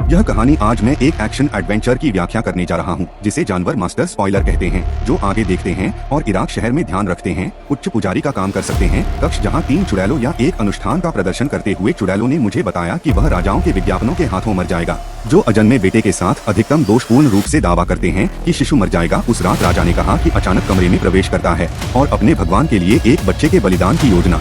यह कहानी आज मैं एक एक्शन एडवेंचर की व्याख्या करने जा रहा हूँ, जिसे जानवर मास्टर स्पॉइलर कहते हैं, जो आगे देखते हैं और इराक शहर में ध्यान रखते हैं। उच्च पुजारी का काम कर सकते हैं। कक्ष जहाँ 3 चुड़ैलों या एक अनुष्ठान का प्रदर्शन करते हुए चुड़ैलों ने मुझे बताया कि वह राजाओं के विज्ञापनों के हाथों मर जाएगा, जो अजन्मे बेटे के साथ अधिकतम दोषपूर्ण रूप से दावा करते हैं कि शिशु मर जाएगा। उस रात राजा ने कहा कि अचानक कमरे में प्रवेश करता है और अपने भगवान के लिए एक बच्चे के बलिदान की योजना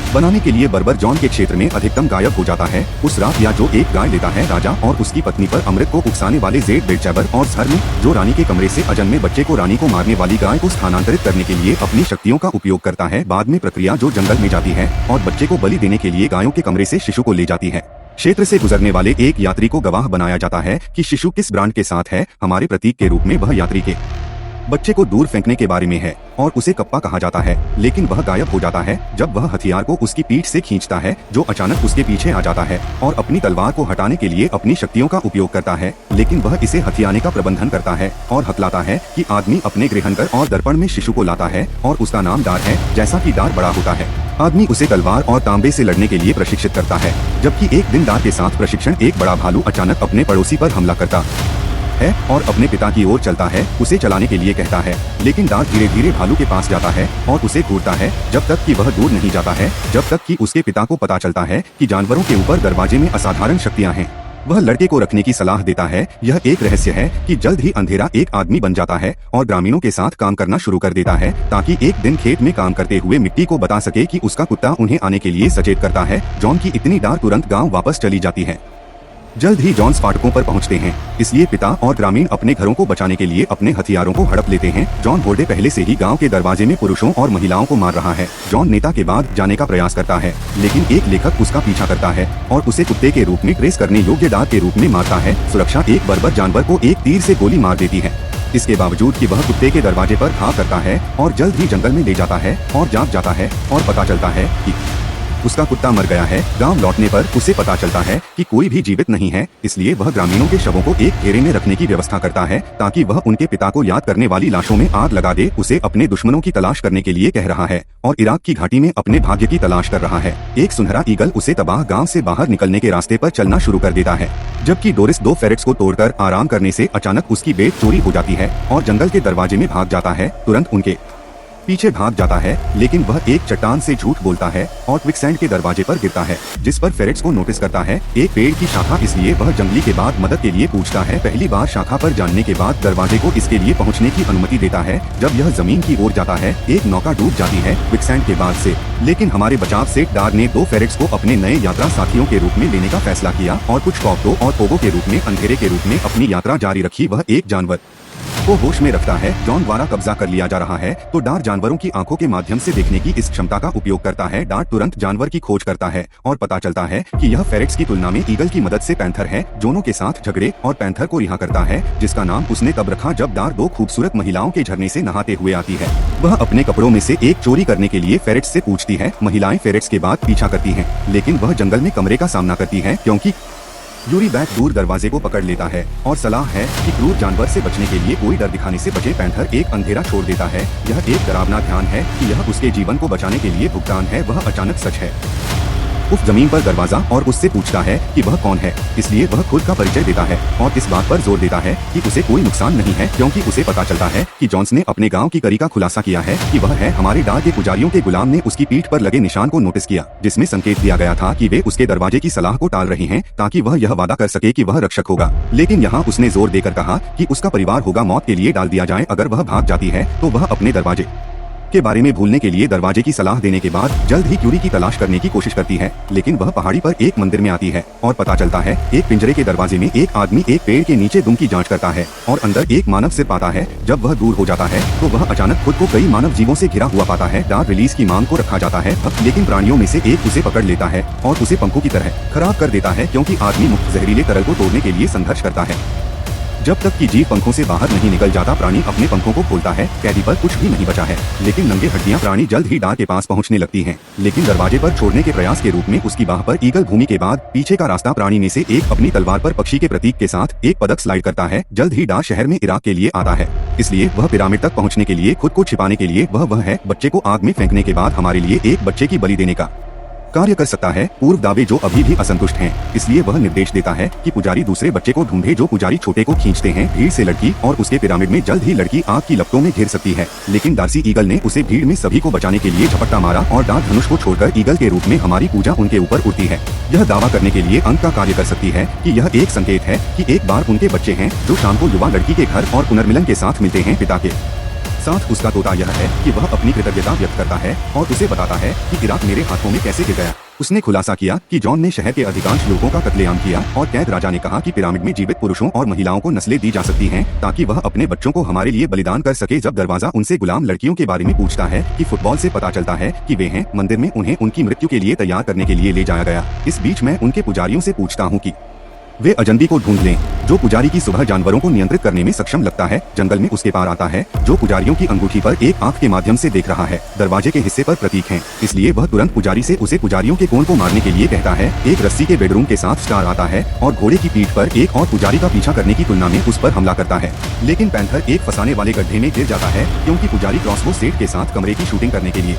बनाने के लिए बर्बर जॉन के क्षेत्र में अधिकतम गायब हो जाता है। उस रात या जो एक गाय लेता है राजा और उसकी पत्नी पर अमृत को उकसाने वाले जेड बेटचैबर और धर्म, जो रानी के कमरे से अजन्मे बच्चे को रानी को मारने वाली गाय को स्थानांतरित करने के लिए अपनी शक्तियों का उपयोग करता है। बाद में प्रक्रिया जो जंगल में जाती है और बच्चे को बलि देने के लिए गायों के कमरे से शिशु को ले जाती है। क्षेत्र से गुजरने वाले एक यात्री को गवाह बनाया जाता है कि शिशु किस ब्रांड के साथ है। हमारे प्रतीक के रूप में वह यात्री के बच्चे को दूर फेंकने के बारे में है और उसे कप्पा कहा जाता है, लेकिन वह गायब हो जाता है जब वह हथियार को उसकी पीठ से खींचता है, जो अचानक उसके पीछे आ जाता है और अपनी तलवार को हटाने के लिए अपनी शक्तियों का उपयोग करता है। लेकिन वह इसे हथियाने का प्रबंधन करता है और हकलाता है कि आदमी अपने गृहनगर और दर्पण में शिशु को लाता है और उसका नाम डार है। जैसा कि डार बड़ा होता है, आदमी उसे तलवार और तांबे से लड़ने के लिए प्रशिक्षित करता है। जबकि एक दिन डार के साथ प्रशिक्षण एक बड़ा भालू अचानक अपने पड़ोसी पर हमला करता है और अपने पिता की ओर चलता है, उसे चलाने के लिए कहता है। लेकिन डार धीरे धीरे भालू के पास जाता है और उसे घूरता है जब तक कि वह दूर नहीं जाता है, जब तक कि उसके पिता को पता चलता है कि जानवरों के ऊपर दरवाजे में असाधारण शक्तियां हैं। वह लड़के को रखने की सलाह देता है। यह एक रहस्य है कि जल्द ही अंधेरा एक आदमी बन जाता है और ग्रामीणों के साथ काम करना शुरू कर देता है, ताकि एक दिन खेत में काम करते हुए मिट्टी को बता सके कि उसका कुत्ता उन्हें आने के लिए सचेत करता है। जॉन की इतनी डार तुरंत गाँव वापस चली जाती है। जल्द ही जॉन फाटकों पर पहुंचते हैं, इसलिए पिता और ग्रामीण अपने घरों को बचाने के लिए अपने हथियारों को हड़प लेते हैं। जॉन होल्डे पहले से ही गांव के दरवाजे में पुरुषों और महिलाओं को मार रहा है। जॉन नेता के बाद जाने का प्रयास करता है, लेकिन एक लेखक उसका पीछा करता है और उसे कुत्ते के रूप में ट्रेस करने योग्य डार के रूप में मारता है। सुरक्षा एक बर्बर जानवर को एक तीर से गोली मार देती है, इसके बावजूद कि वह कुत्ते के दरवाजे पर घाव करता है और जल्द ही जंगल में ले जाता है और जाग जाता है और पता चलता है कि उसका कुत्ता मर गया है। गांव लौटने पर उसे पता चलता है कि कोई भी जीवित नहीं है, इसलिए वह ग्रामीणों के शवों को एक घेरे में रखने की व्यवस्था करता है ताकि वह उनके पिता को याद करने वाली लाशों में आग लगा दे। उसे अपने दुश्मनों की तलाश करने के लिए कह रहा है और इराक की घाटी में अपने भाग्य की तलाश कर रहा है। एक सुनहरा ईगल उसे तबाह गांव से बाहर निकलने के रास्ते पर चलना शुरू कर देता है, जबकि डोरिस 2 फेरेट्स को तोड़कर आराम करने से अचानक उसकी बेट चोरी हो जाती है और जंगल के दरवाजे में भाग जाता है। तुरंत उनके पीछे भाग जाता है, लेकिन वह एक चट्टान से झूठ बोलता है और क्विकसैंड के दरवाजे पर गिरता है, जिस पर फेरेट्स को नोटिस करता है एक पेड़ की शाखा, इसलिए वह जंगली के बाद मदद के लिए पूछता है। पहली बार शाखा पर जानने के बाद दरवाजे को इसके लिए पहुंचने की अनुमति देता है। जब यह जमीन की ओर जाता है, एक नौका डूब जाती है क्विकसैंड के बाद से, लेकिन हमारे बचाव से डार ने 2 फेरेट्स को अपने नए यात्रा साथियों के रूप में लेने का फैसला किया और कुछ कॉकटो और पोगो के रूप में अंधेरे के रूप में अपनी यात्रा जारी रखी। वह एक जानवर को होश में रखता है। जॉन द्वारा कब्जा कर लिया जा रहा है, तो डार जानवरों की आंखों के माध्यम से देखने की इस क्षमता का उपयोग करता है। डार तुरंत जानवर की खोज करता है और पता चलता है कि यह फेरेट्स की तुलना में ईगल की मदद से पैंथर है। जोनों के साथ झगड़े और पैंथर को रिहा करता है, जिसका नाम उसने तब रखा जब डार 2 खूबसूरत महिलाओं के झरने से नहाते हुए आती है। वह अपने कपड़ों में से एक चोरी करने के लिए फेरेट्स से पूछती है। महिलाएं फेरेट्स के बाद पीछा करती है, लेकिन वह जंगल में कमरे का सामना करती है क्योंकि यूरी बैक दूर दरवाजे को पकड़ लेता है और सलाह है कि क्रूर जानवर से बचने के लिए कोई डर दिखाने से बचे। पैंथर एक अंधेरा छोड़ देता है। यह एक डरावना ध्यान है कि यह उसके जीवन को बचाने के लिए भुगतान है। वह अचानक सच है उस जमीन पर दरवाजा और उससे पूछता है कि वह कौन है, इसलिए वह खुद का परिचय देता है और इस बात पर जोर देता है कि उसे कोई नुकसान नहीं है, क्योंकि उसे पता चलता है कि जॉन्स ने अपने गांव की करी का खुलासा किया है कि वह है। हमारे डार के पुजारियों के गुलाम ने उसकी पीठ पर लगे निशान को नोटिस किया, जिसमें संकेत दिया गया था कि वे उसके दरवाजे की सलाह को टाल रहे हैं ताकि वह यह वादा कर सके कि वह रक्षक होगा। लेकिन यहाँ उसने जोर देकर कहा कि उसका परिवार होगा मौत के लिए डाल दिया जाए। अगर वह भाग जाती है तो वह अपने दरवाजे के बारे में भूलने के लिए दरवाजे की सलाह देने के बाद जल्द ही क्यूरी की तलाश करने की कोशिश करती है, लेकिन वह पहाड़ी पर एक मंदिर में आती है और पता चलता है एक पिंजरे के दरवाजे में एक आदमी एक पेड़ के नीचे दुम की जांच करता है और अंदर एक मानव सिर पाता है। जब वह दूर हो जाता है तो वह अचानक खुद को कई मानव जीवों से घिरा हुआ पाता है। डार रिलीज की मांग को रखा जाता है, लेकिन प्राणियों में से एक उसे पकड़ लेता है और उसे पंखों की तरह खराब कर देता है, क्योंकि आदमी मुक्त जहरीले तरल को तोड़ने के लिए संघर्ष करता है। जब तक कि जीव पंखों से बाहर नहीं निकल जाता, प्राणी अपने पंखों को खोलता है। कैदी पर कुछ भी नहीं बचा है, लेकिन नंगे हड्डियां प्राणी जल्द ही डार के पास पहुंचने लगती हैं। लेकिन दरवाजे पर छोड़ने के प्रयास के रूप में उसकी बाह पर ईगल भूमि के बाद पीछे का रास्ता प्राणी में से एक अपनी तलवार पर पक्षी के प्रतीक के साथ एक पदक स्लाइड करता है। जल्द ही डार शहर में इराक के लिए आता है, इसलिए वह पिरामिड तक पहुँचने के लिए खुद को छिपाने के लिए वह है बच्चे को आग में फेंकने के बाद हमारे लिए एक बच्चे की बलि देने का कार्य कर सकता है। पूर्व दावे जो अभी भी असंतुष्ट हैं, इसलिए वह निर्देश देता है कि पुजारी दूसरे बच्चे को ढूंढे। जो पुजारी छोटे को खींचते हैं भीड़ से लड़की, और उसके पिरामिड में जल्द ही लड़की आग की लपटों में घिर सकती है। लेकिन डार्सी ईगल ने उसे भीड़ में सभी को बचाने के लिए झपट्टा मारा और डार्क धनुष को छोड़कर ईगल के रूप में हमारी पूजा उनके ऊपर उड़ती है। यह दावा करने के लिए अंक का कार्य कर सकती है कि यह एक संकेत है कि एक बार उनके बच्चे हैं जो शाम को युवा लड़की के घर और पुनर्मिलन के साथ मिलते हैं। पिता के साथ उसका तोता यह है कि वह अपनी कृतज्ञता व्यक्त करता है और उसे बताता है कि इराक मेरे हाथों में कैसे गिर गया। उसने खुलासा किया कि जॉन ने शहर के अधिकांश लोगों का कत्लेआम किया और कैद राजा ने कहा कि पिरामिड में जीवित पुरुषों और महिलाओं को नस्लें दी जा सकती हैं ताकि वह अपने बच्चों को हमारे लिए बलिदान कर सके। जब दरवाजा उनसे गुलाम लड़कियों के बारे में पूछता है कि फुटबॉल से पता चलता है कि वे हैं मंदिर में, उन्हें उनकी मृत्यु के लिए तैयार करने के लिए ले जाया गया। इस बीच मैं उनके पुजारियों से पूछता हूँ कि वे अजंबी को ढूंढ लें जो पुजारी की सुबह जानवरों को नियंत्रित करने में सक्षम लगता है। जंगल में उसके पार आता है जो पुजारियों की अंगूठी पर एक आंख के माध्यम से देख रहा है। दरवाजे के हिस्से पर प्रतीक हैं, इसलिए वह तुरंत पुजारी से उसे पुजारियों के कोण को मारने के लिए कहता है। एक रस्सी के बेडरूम के साथ स्टार आता है और घोड़े की पीठ पर एक और पुजारी का पीछा करने की तुलना में उस पर हमला करता है। लेकिन पैंथर एक फंसाने वाले गड्ढे में गिर जाता है क्योंकि पुजारी क्रॉसबो सेट के साथ कमरे की शूटिंग करने के लिए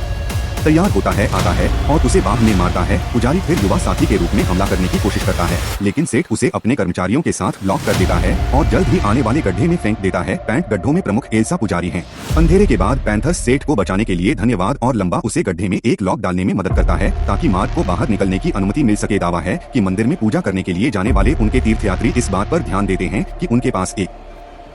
तैयार होता है, आता है और उसे बाह में मारता है। पुजारी फिर युवा साथी के रूप में हमला करने की कोशिश करता है, लेकिन सेठ उसे अपने कर्मचारियों के साथ ब्लॉक कर देता है और जल्द ही आने वाले गड्ढे में फेंक देता है। पैंट गड्ढों में प्रमुख एल्सा पुजारी हैं। अंधेरे के बाद पैंथर्स सेठ को बचाने के लिए धन्यवाद और लंबा उसे गड्ढे में एक लॉक डालने में मदद करता है ताकि मार्ग को बाहर निकलने की अनुमति मिल सके। दावा है कि मंदिर में पूजा करने के लिए जाने वाले उनके तीर्थयात्री इस बात पर ध्यान देते हैं कि उनके पास एक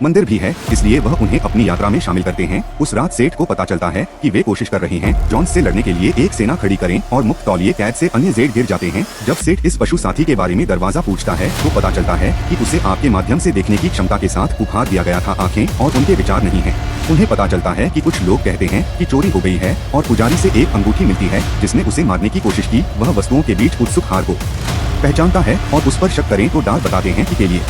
मंदिर भी है, इसलिए वह उन्हें अपनी यात्रा में शामिल करते हैं। उस रात सेठ को पता चलता है कि वे कोशिश कर रहे हैं जॉन से लड़ने के लिए एक सेना खड़ी करें और मुक्त तौलिए कैद से अन्य जेड गिर जाते हैं। जब सेठ इस पशु साथी के बारे में दरवाजा पूछता है तो पता चलता है कि उसे आपके माध्यम से देखने की क्षमता के साथ उपहार दिया गया था। आंखें और उनके विचार नहीं है। उन्हें पता चलता है कि कुछ लोग कहते हैं कि चोरी हो गई है और पुजारी से एक अंगूठी मिलती है जिसने उसे मारने की कोशिश की। वह वस्तुओं के बीच उत्सुक हार को पहचानता है और उस पर शक करें तो डार्क बताते हैं कि के लिए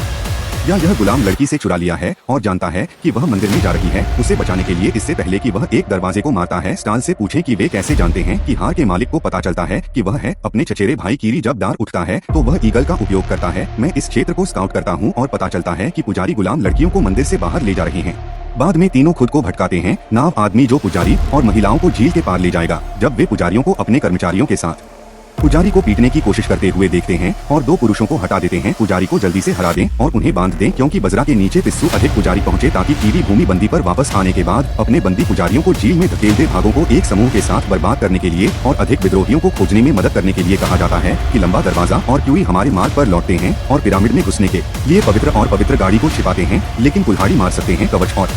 या यह गुलाम लड़की से चुरा लिया है और जानता है कि वह मंदिर में जा रही है उसे बचाने के लिए। इससे पहले कि वह एक दरवाजे को मारता है, स्टाल से पूछें कि वे कैसे जानते हैं कि हार के मालिक को पता चलता है कि वह है अपने चचेरे भाई कीरी। जब डार उठता है तो वह ईगल का उपयोग करता है। मैं इस क्षेत्र को स्काउट करता हूँ और पता चलता है कि पुजारी गुलाम लड़कियों को मंदिर से बाहर ले जा रहे हैं। बाद में तीनों खुद को भटकाते हैं। नाव आदमी जो पुजारी और महिलाओं को झील के पार ले जाएगा। जब वे पुजारियों को अपने कर्मचारियों के साथ पुजारी को पीटने की कोशिश करते हुए देखते हैं और दो पुरुषों को हटा देते हैं। पुजारी को जल्दी से हरा दें और उन्हें बांध दें क्योंकि बजरा के नीचे पिस्सू अधिक पुजारी पहुंचे ताकि कीरी भूमि बंदी पर वापस आने के बाद अपने बंदी पुजारियों को झील में धकेल दे। भागों को एक समूह के साथ बर्बाद करने के लिए और अधिक विद्रोहियों को खोजने में मदद करने के लिए कहा जाता है कि लंबा दरवाजा और क्यूई हमारे मार्ग पर लौटते हैं और पिरामिड में घुसने के लिए पवित्र गाड़ी को छिपाते हैं, लेकिन कुल्हाड़ी मार सकते हैं। कवच और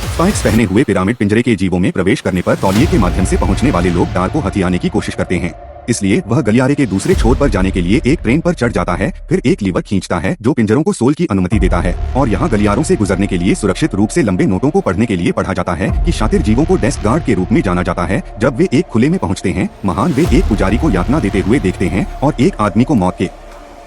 स्पाइक्स पहने हुए पिरामिड पिंजरे के जीवों में प्रवेश करने पर तौलिए के माध्यम से पहुंचने वाले लोग डार को हथियाने की कोशिश करते हैं, इसलिए वह गलियारे के दूसरे छोर पर जाने के लिए एक ट्रेन पर चढ़ जाता है। फिर एक लीवर खींचता है जो पिंजरों को सोल की अनुमति देता है और यहाँ गलियारों से गुजरने के लिए सुरक्षित रूप से लंबे नोटों को पढ़ने के लिए पढ़ा जाता है कि शातिर जीवों को डेस्क गार्ड के रूप में जाना जाता है। जब वे एक खुले में पहुँचते हैं, महान वे एक पुजारी को यातना देते हुए देखते हैं और एक आदमी को मौत के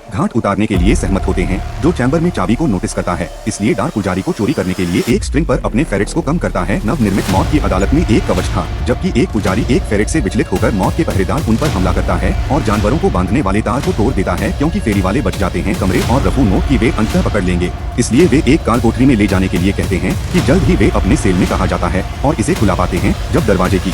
घाट उतारने के लिए सहमत होते हैं जो चैम्बर में चाबी को नोटिस करता है। इसलिए डार्क पुजारी को चोरी करने के लिए एक स्ट्रिंग पर अपने फेरेट्स को कम करता है। नवनिर्मित मौत की अदालत में एक कवच था, जबकि एक पुजारी एक फेरेट से विचलित होकर मौत के पहरेदार उन पर हमला करता है और जानवरों को बांधने वाले तार को तोड़ देता है क्योंकि फेरी वाले बच जाते हैं। कमरे और रफू नोट की वे अंततः पकड़ लेंगे, इसलिए वे एक काल कोठरी में ले जाने के लिए कहते हैं कि जल्द ही वे अपने सेल में कहा जाता है और इसे खुला पाते हैं। जब दरवाजे की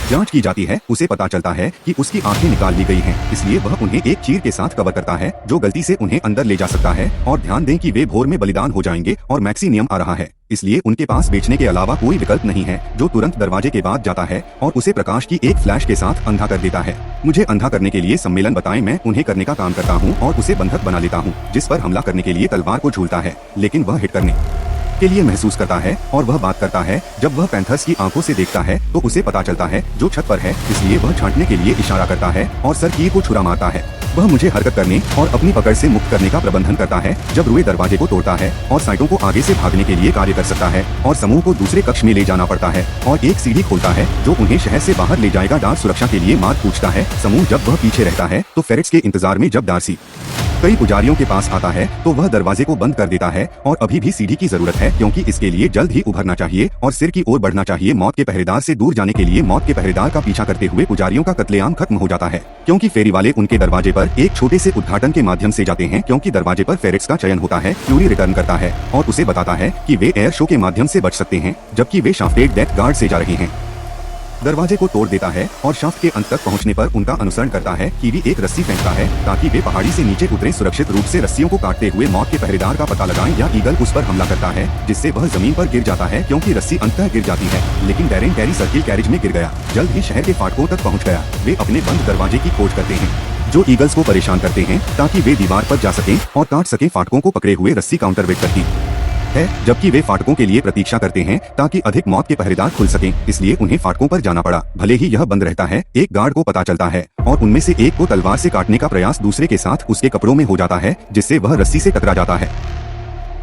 जांच की जाती है उसे पता चलता है कि उसकी आंखें निकाल ली गई हैं, इसलिए वह उन्हें एक चीर के साथ कवर करता है जो गलती से उन्हें अंदर ले जा सकता है। और ध्यान दें कि वे भोर में बलिदान हो जाएंगे और मैक्सिनियम आ रहा है, इसलिए उनके पास बेचने के अलावा कोई विकल्प नहीं है। जो तुरंत दरवाजे के बाद जाता है और उसे प्रकाश की एक फ्लैश के साथ अंधा कर देता है। मुझे अंधा करने के लिए सम्मेलन बताएं। मैं उन्हें करने का काम करता हूँ और उसे बंधक बना लेता हूँ, जिस पर हमला करने के लिए तलवार को झूलता है, लेकिन वह हिट करने के लिए महसूस करता है और वह बात करता है। जब वह पैंथर्स की आंखों से देखता है तो उसे पता चलता है जो छत पर है, इसलिए वह छांटने के लिए इशारा करता है और सर कीर को छुरा मारता है। वह मुझे हरकत करने और अपनी पकड़ से मुक्त करने का प्रबंधन करता है। जब रुए दरवाजे को तोड़ता है और साइटों को आगे से भागने के लिए कार्य कर सकता है और समूह को दूसरे कक्ष में ले जाना पड़ता है और एक सीढ़ी खोलता है जो उन्हें शहर से बाहर ले जाएगा। डार्क सुरक्षा के लिए मार्ग पूछता है। समूह जब वह पीछे रहता है तो फेरेट्स के इंतजार में जब डार्सी कई पुजारियों के पास आता है तो वह दरवाजे को बंद कर देता है और अभी भी सीढ़ी की जरूरत है क्योंकि इसके लिए जल्द ही उभरना चाहिए और सिर की ओर बढ़ना चाहिए। मौत के पहरेदार से दूर जाने के लिए मौत के पहरेदार का पीछा करते हुए पुजारियों का कत्लेआम खत्म हो जाता है क्योंकि फेरी वाले उनके दरवाजे पर एक छोटे से उद्घाटन के माध्यम से जाते हैं। क्योंकि दरवाजे पर फेरेट्स का चयन होता है, क्यूरी रिटर्न करता है और उसे बताता है कि वे एयर शो के माध्यम से बच सकते हैं जबकि वे शाफ्टेड डेथ गार्ड से जा रहे हैं। दरवाजे को तोड़ देता है और शाफ्ट के अंत तक पहुंचने पर उनका अनुसरण करता है। कीवी एक रस्सी फेंकता है ताकि वे पहाड़ी से नीचे उतरें। सुरक्षित रूप से रस्सियों को काटते हुए मौत के पहरेदार का पता लगाएं या ईगल उस पर हमला करता है जिससे वह जमीन पर गिर जाता है क्योंकि रस्सी अंततः गिर जाती है। लेकिन डैरेन टेरी सर्किल कैरिज में गिर गया। जल्द ही शहर के फाटकों तक पहुँच गया। वे अपने बंद दरवाजे की खोज करते हैं जो ईगल्स को परेशान करते हैं ताकि वे दीवार पर जा सकें और काट सकें। फाटकों को पकड़े हुए रस्सी काउंटरवेट करती है जबकि वे फाटकों के लिए प्रतीक्षा करते हैं ताकि अधिक मौत के पहरेदार खुल सकें। इसलिए उन्हें फाटकों पर जाना पड़ा। भले ही यह बंद रहता है, एक गार्ड को पता चलता है और उनमें से एक को तलवार से काटने का प्रयास दूसरे के साथ उसके कपड़ों में हो जाता है जिससे वह रस्सी से टकरा जाता है।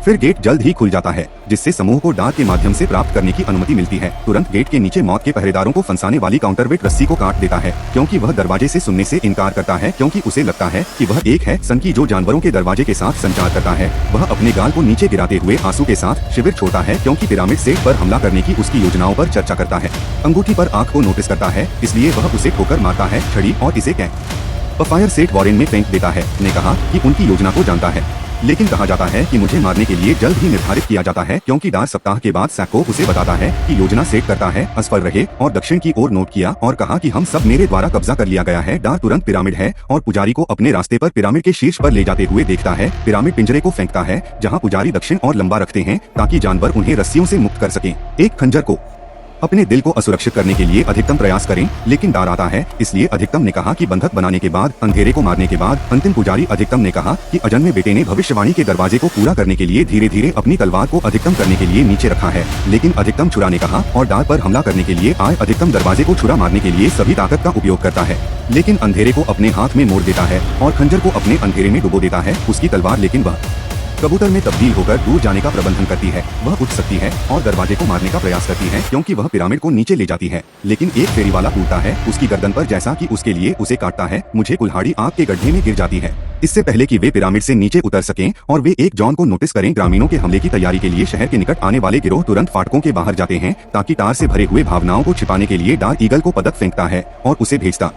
फिर गेट जल्द ही खुल जाता है जिससे समूह को डार्क के माध्यम से प्राप्त करने की अनुमति मिलती है। तुरंत गेट के नीचे मौत के पहरेदारों को फंसाने वाली काउंटरवेट रस्सी को काट देता है क्योंकि वह दरवाजे से सुनने से इनकार करता है क्योंकि उसे लगता है कि वह एक है सन की जो जानवरों के दरवाजे के साथ संचार करता है। वह अपने गाल को नीचे गिराते हुए आंसू के साथ शिविर छोड़ता है क्योंकि पिरामिड सेठ पर हमला करने की उसकी योजनाओं पर चर्चा करता है। अंगूठी पर आंख को नोटिस करता है इसलिए वह उसे ठोकर मारता है छड़ी और इसे फायर सेठ वॉरेन में फेंक देता है। ने कहा कि उनकी योजना को जानता है लेकिन कहा जाता है कि मुझे मारने के लिए जल्द ही निर्धारित किया जाता है क्योंकि डार सप्ताह के बाद सैको उसे बताता है कि योजना सेट करता है असफल रहे और दक्षिण की ओर नोट किया और कहा कि हम सब मेरे द्वारा कब्जा कर लिया गया है। डार तुरंत पिरामिड है और पुजारी को अपने रास्ते पर पिरामिड के शीर्ष पर ले जाते हुए देखता है। पिरामिड पिंजरे को फेंकता है जहाँ पुजारी दक्षिण और लंबा रखते हैं ताकि जानवर उन्हें रस्सियों से मुक्त कर सकें। एक खंजर को अपने दिल को असुरक्षित करने के लिए अधिकतम प्रयास करें लेकिन डार आता है इसलिए अधिकतम ने कहा कि बंधक बनाने के बाद अंधेरे को मारने के बाद अंतिम पुजारी अधिकतम ने कहा कि अजन्मे बेटे ने भविष्यवाणी के दरवाजे को पूरा करने के लिए धीरे धीरे अपनी तलवार को अधिकतम करने के लिए नीचे रखा है। लेकिन अधिकतम छुरा ने कहा और डार पर हमला करने के लिए आए अधिकतम दरवाजे को छुरा मारने के लिए सभी ताकत का उपयोग करता है लेकिन अंधेरे को अपने हाथ में मोड़ देता है और खंजर को अपने अंधेरे में डुबो देता है उसकी तलवार। लेकिन वह कबूतर में तब्दील होकर दूर जाने का प्रबंधन करती है। वह उठ सकती है और दरवाजे को मारने का प्रयास करती है क्योंकि वह पिरामिड को नीचे ले जाती है लेकिन एक फेरी वाला टूटता है उसकी गर्दन पर जैसा कि उसके लिए उसे काटता है। मुझे कुल्हाड़ी आग के गड्ढे में गिर जाती है। इससे पहले कि वे पिरामिड से नीचे उतर सकें और वे एक जॉन को नोटिस करें। ग्रामीणों के हमले की तैयारी के लिए शहर के निकट आने वाले गिरोह तुरंत फाटकों के बाहर जाते हैं ताकि तार से भरे हुए भावनाओं को छिपाने के लिए डार ईगल को पदक फेंकता है और उसे भेजता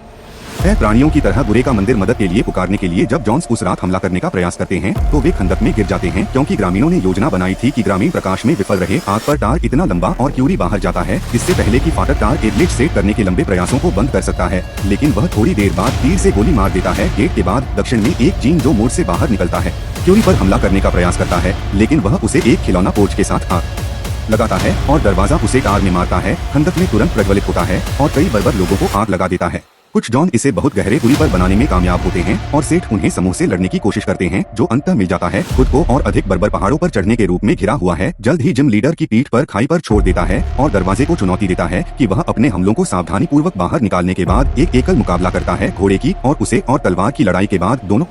है प्राणियों की तरह बुरे का मंदिर मदद के लिए पुकारने के लिए। जब जॉन्स उस रात हमला करने का प्रयास करते हैं तो वे खंदक में गिर जाते हैं क्योंकि ग्रामीणों ने योजना बनाई थी कि ग्रामीण प्रकाश में विफल रहे। आग पर टार इतना लंबा और क्यूरी बाहर जाता है इससे पहले कि फाटक टार एडलेट सेट करने के लंबे प्रयासों को बंद कर सकता है लेकिन वह थोड़ी देर बाद तीर से गोली मार देता है। गेट के बाद दक्षिण में एक जीन जो मोड़ से बाहर निकलता है क्यूरी पर हमला करने का प्रयास करता है लेकिन वह उसे एक खिलौना पोर्च के साथ आग लगाता है और दरवाजा उसे टार में मारता है। खंदक में तुरंत प्रज्वलित होता है और कई बर्बर लोगों को आग लगा देता है। कुछ जॉन इसे बहुत गहरे दूरी पर बनाने में कामयाब होते हैं और सेठ उन्हें समूह से लड़ने की कोशिश करते हैं जो अंततः मिल जाता है। खुद को और अधिक बर्बर पहाड़ों पर चढ़ने के रूप में घिरा हुआ है। जल्द ही जिम लीडर की पीठ पर खाई पर छोड़ देता है और दरवाजे को चुनौती देता है कि वह अपने हमलों को सावधानी पूर्वक बाहर निकालने के बाद एक एकल मुकाबला करता है घोड़े की और उसे और तलवार की लड़ाई के बाद दोनों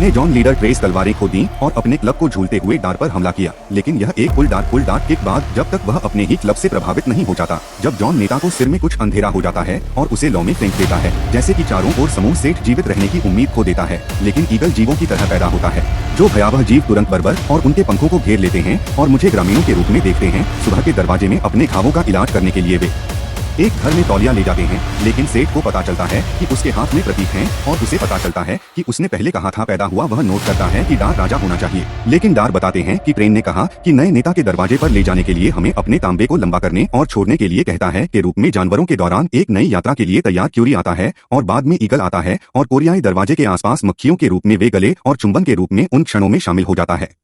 ने जॉन लीडर ट्रेस तलवारें खो दी और अपने क्लब को झूलते हुए डार पर हमला किया लेकिन यह एक पुल डार्क किक बाद जब तक वह अपने ही क्लब से प्रभावित नहीं हो जाता जब जॉन नेता को सिर में कुछ अंधेरा हो जाता है और उसे लौ में फेंक देता है जैसे कि चारों ओर समूह सेठ जीवित रहने की उम्मीद खो देता है। लेकिन ईगल जीवों की तरह पैदा होता है जो भयावह जीव तुरंत बर्बर और उनके पंखों को घेर लेते हैं और मुझे ग्रामीणों के रूप में देखते हैं। सुबह के दरवाजे में अपने घावों का इलाज करने के लिए वे एक घर में तौलिया ले जाते हैं लेकिन सेठ को पता चलता है कि उसके हाथ में प्रतीक हैं और उसे पता चलता है कि उसने पहले कहा था पैदा हुआ। वह नोट करता है कि डार राजा होना चाहिए लेकिन डार बताते हैं कि ट्रेन ने कहा कि नए नेता के दरवाजे पर ले जाने के लिए हमें अपने तांबे को लंबा करने और छोड़ने के लिए कहता है के रूप में जानवरों के दौरान एक नई यात्रा के लिए तैयार क्यूरी आता है और बाद में ईगल आता है और कोरियाई दरवाजे के आसपास मक्खियों के रूप में वे गले और चुंबन के रूप में उन क्षणों में शामिल हो जाता है।